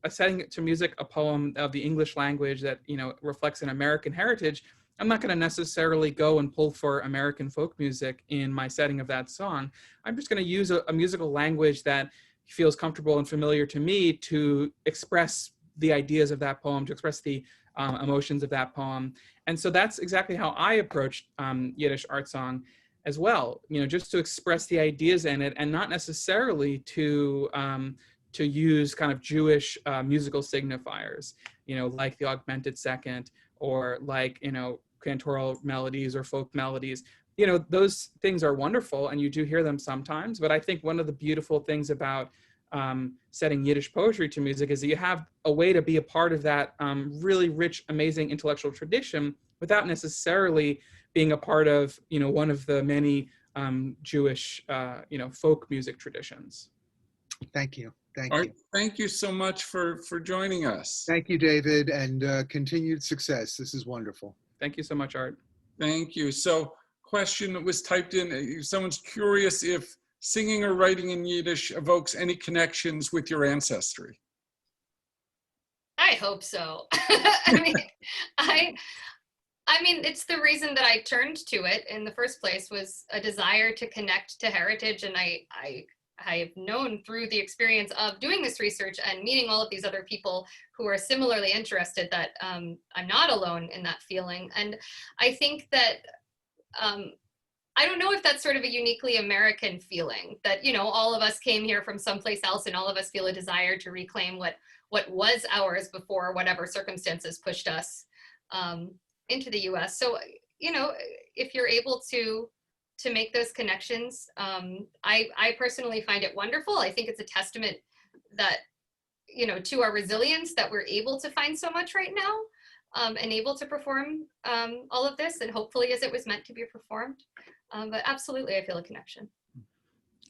setting to music a poem of the English language that, you know, reflects an American heritage, I'm not going to necessarily go and pull for American folk music in my setting of that song. I'm just going to use a musical language that feels comfortable and familiar to me to express the ideas of that poem, to express the emotions of that poem. And so that's exactly how I approached Yiddish art song as well, you know, just to express the ideas in it and not necessarily to use kind of Jewish musical signifiers, you know, like the augmented second or like, you know, cantoral melodies or folk melodies. You know, those things are wonderful and you do hear them sometimes, but I think one of the beautiful things about setting Yiddish poetry to music is that you have a way to be a part of that really rich, amazing intellectual tradition without necessarily being a part of, you know, one of the many Jewish, you know, folk music traditions. Thank you. Thank Art, you. thank you so much for joining us. Thank you, David, and continued success. This is wonderful. Thank you so much, Art. Thank you. So, question that was typed in, someone's curious if singing or writing in Yiddish evokes any connections with your ancestry. I hope so. I mean, it's the reason that I turned to it in the first place was a desire to connect to heritage. And I have known through the experience of doing this research and meeting all of these other people who are similarly interested that I'm not alone in that feeling. And I think that, I don't know if that's sort of a uniquely American feeling that, you know, all of us came here from someplace else and all of us feel a desire to reclaim what was ours before whatever circumstances pushed us into the US. So, you know, if you're able to make those connections, I personally find it wonderful. I think it's a testament that, you know, to our resilience that we're able to find so much right now and able to perform all of this and hopefully as it was meant to be performed. But absolutely, I feel a connection.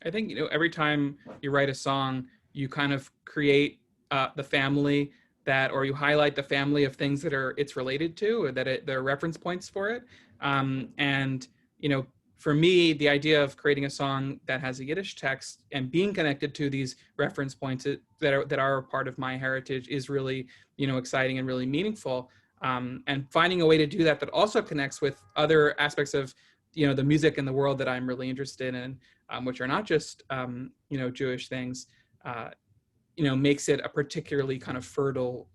I think, you know, every time you write a song, you kind of create the family that, or you highlight the family of things that it's related to, or that there are reference points for it. And, you know, for me, the idea of creating a song that has a Yiddish text and being connected to these reference points that are part of my heritage is really, you know, exciting and really meaningful. And finding a way to do that also connects with other aspects of, you know, the music in the world that I'm really interested in, which are not just, you know, Jewish things, you know, makes it a particularly kind of fertile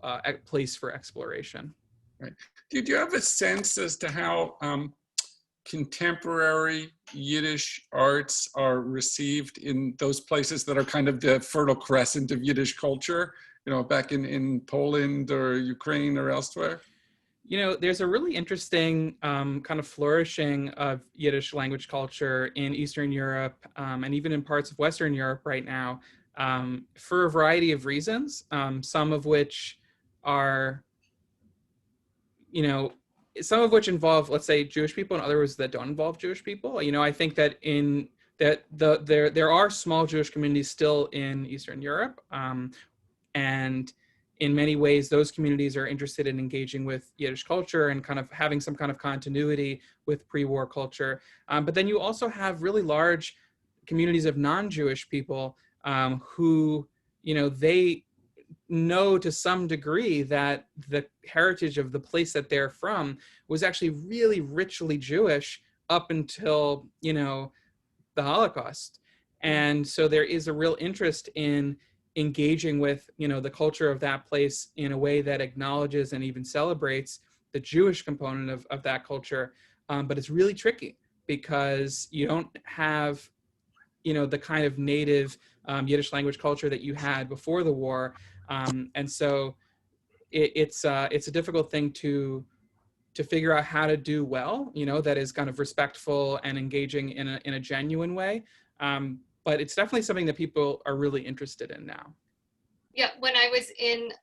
place for exploration. Right. Did you have a sense as to how contemporary Yiddish arts are received in those places that are kind of the fertile crescent of Yiddish culture, you know, back in Poland or Ukraine or elsewhere? You know, there's a really interesting kind of flourishing of Yiddish language culture in Eastern Europe and even in parts of Western Europe right now for a variety of reasons, some of which are, you know, some of which involve, let's say, Jewish people and others that don't involve Jewish people. You know, I think that there are small Jewish communities still in Eastern Europe. And in many ways, those communities are interested in engaging with Yiddish culture and kind of having some kind of continuity with pre-war culture. But then you also have really large communities of non-Jewish people who, you know, they know to some degree that the heritage of the place that they're from was actually really richly Jewish up until, you know, the Holocaust. And so there is a real interest in engaging with, you know, the culture of that place in a way that acknowledges and even celebrates the Jewish component of that culture. But it's really tricky because you don't have, you know, the kind of native Yiddish language culture that you had before the war. And so it's a difficult thing to figure out how to do well, you know, that is kind of respectful and engaging in a genuine way. But it's definitely something that people are really interested in now. Yeah, when I was in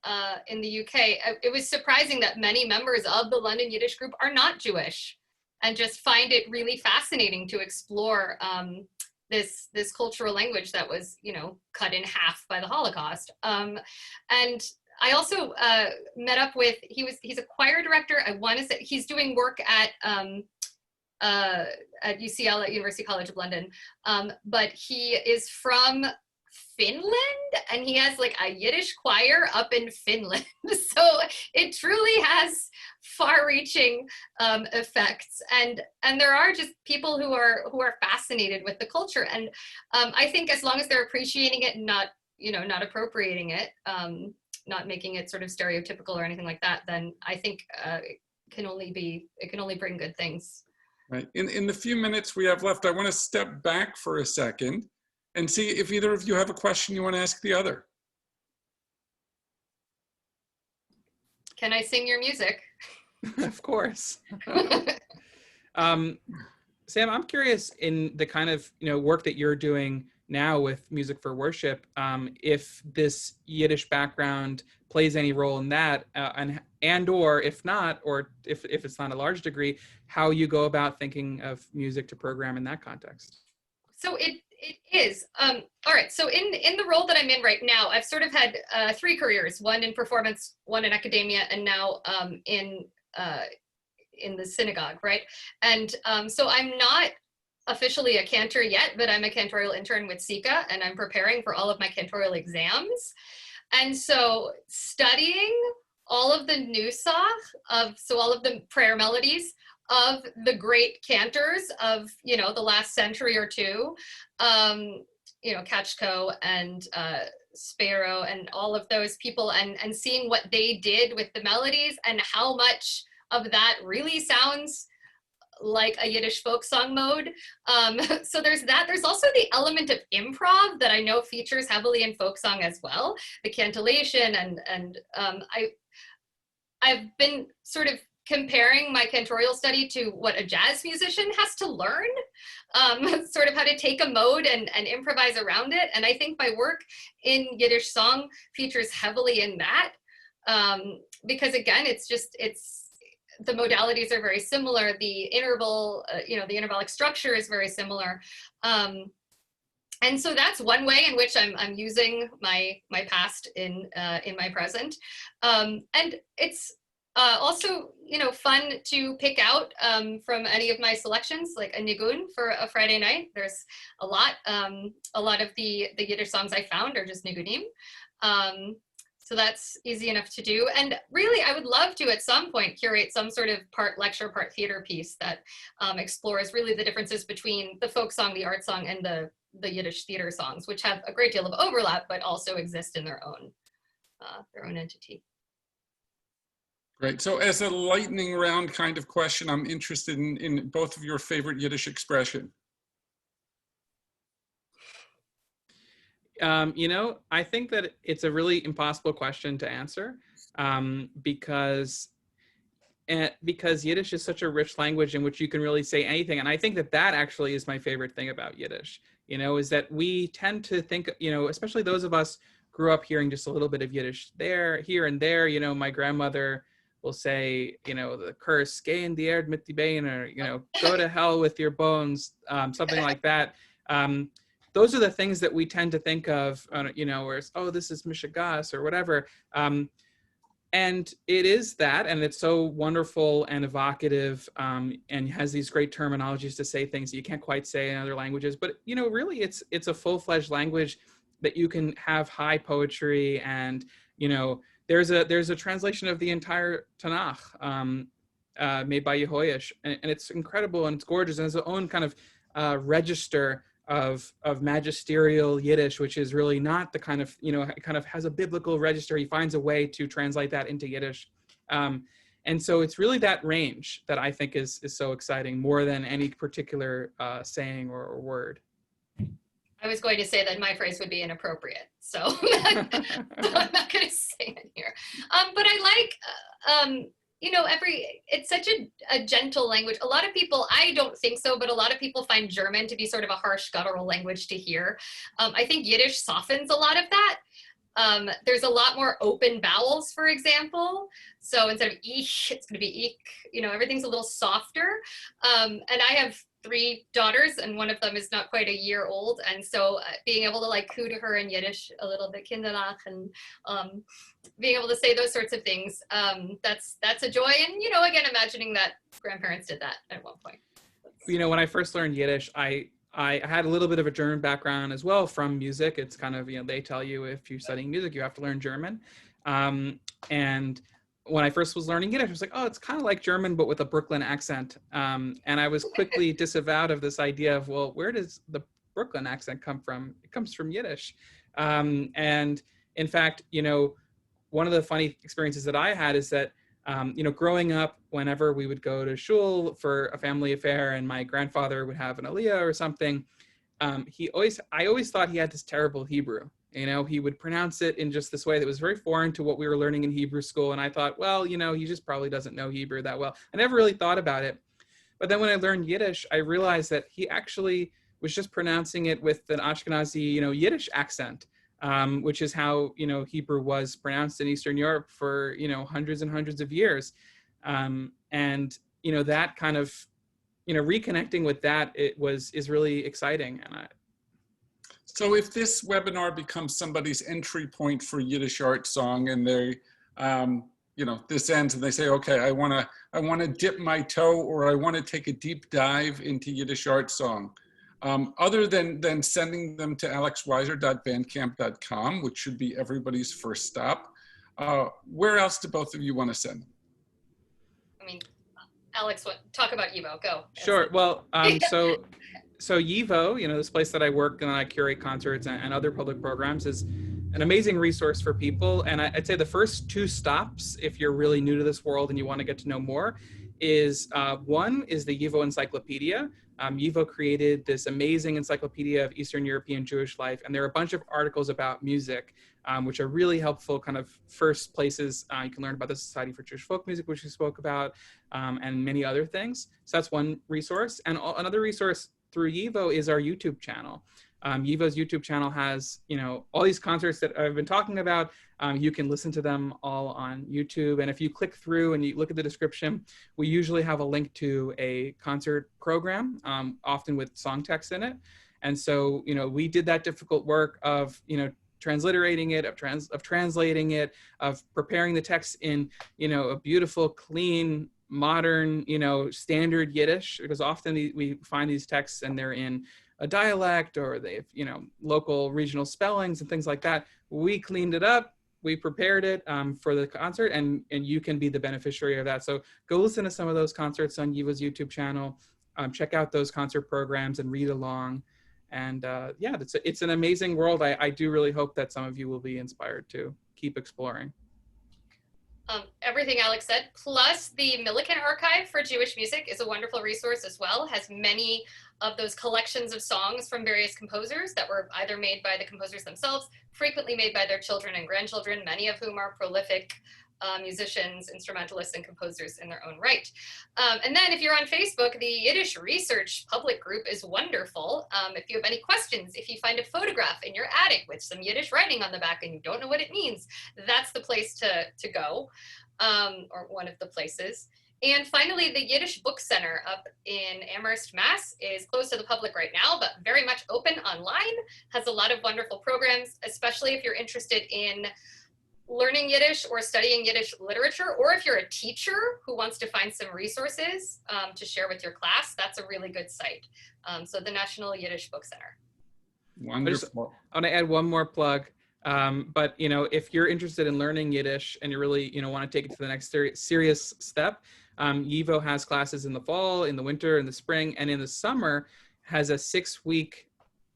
the UK, it was surprising that many members of the London Yiddish group are not Jewish. just find it really fascinating to explore this cultural language that was, you know, cut in half by the Holocaust. And I also met up with, he's a choir director. I want to say he's doing work at UCL, at University College of London, but he is from Finland, and he has like a Yiddish choir up in Finland. So it truly has far-reaching effects, and there are just people who are fascinated with the culture, and I think as long as they're appreciating it and not, you know, not appropriating it, not making it sort of stereotypical or anything like that, then I think it can only bring good things. Right. In the few minutes we have left, I want to step back for a second and see if either of you have a question you want to ask the other. Can I sing your music? Of course. Sam, I'm curious, in the kind of, you know, work that you're doing now with Music for Worship, if this Yiddish background plays any role in that, and or if not, or if it's not a large degree, how you go about thinking of music to program in that context. So it is. All right, so in the role that I'm in right now, I've sort of had 3 careers, one in performance, one in academia, and now in the synagogue, right? And so I'm not officially a cantor yet, but I'm a cantorial intern with Sika, and I'm preparing for all of my cantorial exams. And so studying all of the nusach so all of the prayer melodies of the great cantors of, you know, the last century or two, you know, Kachko and Sparrow and all of those people, and seeing what they did with the melodies and how much of that really sounds like a Yiddish folk song mode. So there's that. There's also the element of improv that I know features heavily in folk song as well, the cantillation, and I've been sort of comparing my cantorial study to what a jazz musician has to learn, sort of how to take a mode and improvise around it. And I think my work in Yiddish song features heavily in that, because again, it's the modalities are very similar. The interval, you know, the intervallic structure is very similar. And so that's one way in which I'm using my past in my present. And it's also, you know, fun to pick out from any of my selections, like a nigun for a Friday night. There's a lot of the Yiddish songs I found are just nigunim. So that's easy enough to do. And really, I would love to, at some point, curate some sort of part lecture, part theater piece that explores really the differences between the folk song, the art song, and the Yiddish theater songs, which have a great deal of overlap, but also exist in their own entity. Great. So as a lightning round kind of question, I'm interested in both of your favorite Yiddish expression. You know, I think that it's a really impossible question to answer, because Yiddish is such a rich language in which you can really say anything. And I think that actually is my favorite thing about Yiddish, you know, is that we tend to think, you know, especially those of us grew up hearing just a little bit of Yiddish here and there. You know, my grandmother will say, you know, the curse, geh in die Erd mit die Beine, or, you know, go to hell with your bones, something like that. Those are the things that we tend to think of, you know, where it's, oh, this is Mishigas or whatever. And it is that, and it's so wonderful and evocative, and has these great terminologies to say things that you can't quite say in other languages. But, you know, really it's a full-fledged language that you can have high poetry, and, you know, there's a translation of the entire Tanakh made by Yehoyash, and it's incredible and it's gorgeous, and it's its own kind of register of magisterial Yiddish, which is really not the kind of, you know, it kind of has a biblical register. He finds a way to translate that into Yiddish. And so it's really that range that I think is so exciting, more than any particular saying or word. I was going to say that my phrase would be inappropriate, so I'm not going to say it here. But I like, you know, it's such a gentle language. A lot of people, I don't think so, but a lot of people find German to be sort of a harsh, guttural language to hear. I think Yiddish softens a lot of that. There's a lot more open vowels, for example. So instead of ich, it's going to be ik. You know, everything's a little softer. And I have 3 daughters, and one of them is not quite a year old. And so being able to like coo to her in Yiddish a little bit, kinderlach, and being able to say those sorts of things, that's a joy. And, you know, again, imagining that grandparents did that at one point. You know, when I first learned Yiddish, I had a little bit of a German background as well from music. It's kind of, you know, they tell you if you're studying music, you have to learn German. And when I first was learning Yiddish, I was like, oh, it's kind of like German, but with a Brooklyn accent. And I was quickly disavowed of this idea of, well, where does the Brooklyn accent come from? It comes from Yiddish. And in fact, you know, one of the funny experiences that I had is that, you know, growing up, whenever we would go to shul for a family affair and my grandfather would have an aliyah or something, I always thought he had this terrible Hebrew. You know, he would pronounce it in just this way that was very foreign to what we were learning in Hebrew school. And I thought, well, you know, he just probably doesn't know Hebrew that well. I never really thought about it. But then when I learned Yiddish, I realized that he actually was just pronouncing it with an Ashkenazi, you know, Yiddish accent. Which is how, you know, Hebrew was pronounced in Eastern Europe for, you know, hundreds and hundreds of years. And, you know, that kind of, you know, reconnecting with that, is really exciting. And so if this webinar becomes somebody's entry point for Yiddish art song, and they, you know, this ends and they say, okay, I want to dip my toe, or I want to take a deep dive into Yiddish art song. Other than sending them to alexweiser.bandcamp.com, which should be everybody's first stop, where else do both of you want to send them? I mean, Alex, talk about YIVO, go. Sure. Well, so YIVO, you know, this place that I work and I curate concerts and other public programs, is an amazing resource for people. And I'd say the first 2 stops, if you're really new to this world and you want to get to know more, is one is the YIVO Encyclopedia. YIVO created this amazing encyclopedia of Eastern European Jewish life, and there are a bunch of articles about music, which are really helpful kind of first places you can learn about the Society for Jewish Folk Music, which we spoke about, and many other things. So that's one resource. And another resource through YIVO is our YouTube channel. YIVO's YouTube channel has, you know, all these concerts that I've been talking about. You can listen to them all on YouTube. And if you click through and you look at the description, we usually have a link to a concert program, often with song text in it. And so, you know, we did that difficult work of, you know, transliterating it, of translating it, of preparing the text in, you know, a beautiful, clean, modern, you know, standard Yiddish, because often we find these texts and they're in a dialect, or they've, you know, local regional spellings and things like that. We cleaned it up, we prepared it for the concert, and you can be the beneficiary of that. So go listen to some of those concerts on YIVO's YouTube channel, check out those concert programs and read along. And yeah, it's an amazing world. I do really hope that some of you will be inspired to keep exploring. Everything Alex said, plus the Millikan Archive for Jewish Music is a wonderful resource as well. Has many of those collections of songs from various composers that were either made by the composers themselves, frequently made by their children and grandchildren, many of whom are prolific musicians, instrumentalists, and composers in their own right. And then if you're on Facebook, the Yiddish Research Public Group is wonderful. If you have any questions, if you find a photograph in your attic with some Yiddish writing on the back and you don't know what it means, that's the place to go, or one of the places. And finally, the Yiddish Book Center up in Amherst, Mass. is closed to the public right now, but very much open online, has a lot of wonderful programs, especially if you're interested in learning Yiddish or studying Yiddish literature, or if you're a teacher who wants to find some resources to share with your class, that's a really good site. So the National Yiddish Book Center. Wonderful. I want to add one more plug. But, you know, if you're interested in learning Yiddish and you really, you know, want to take it to the next serious step, YIVO has classes in the fall, in the winter, in the spring, and in the summer has a 6-week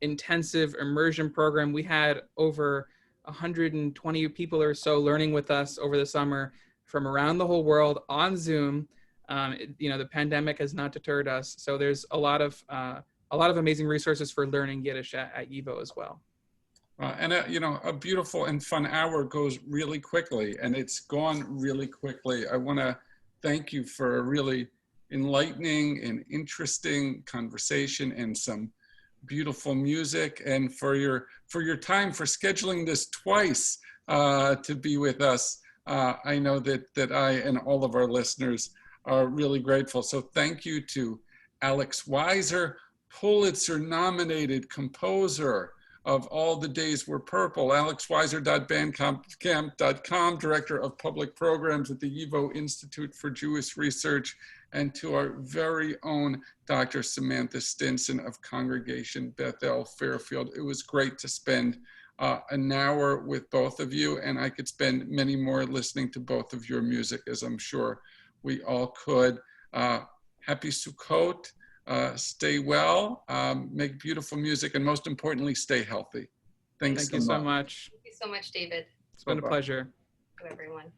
intensive immersion program. We had over 120 people or so learning with us over the summer from around the whole world on Zoom. You know, the pandemic has not deterred us. So there's a lot of amazing resources for learning Yiddish at YIVO as well. You know, a beautiful and fun hour goes really quickly, and it's gone really quickly. I want to thank you for a really enlightening and interesting conversation and some beautiful music, and for your time, for scheduling this twice to be with us. I know that I and all of our listeners are really grateful. So thank you to Alex Weiser, Pulitzer nominated composer of All the Days Were Purple, alexweiser.bandcamp.com, Director of Public Programs at the YIVO Institute for Jewish Research, and to our very own Dr. Samantha Stinson of Congregation Bethel Fairfield. It was great to spend an hour with both of you, and I could spend many more listening to both of your music, as I'm sure we all could. Happy Sukkot. Stay well, make beautiful music, and most importantly, stay healthy. Thank you so much. Thank you so much, David. It's been a pleasure. To everyone.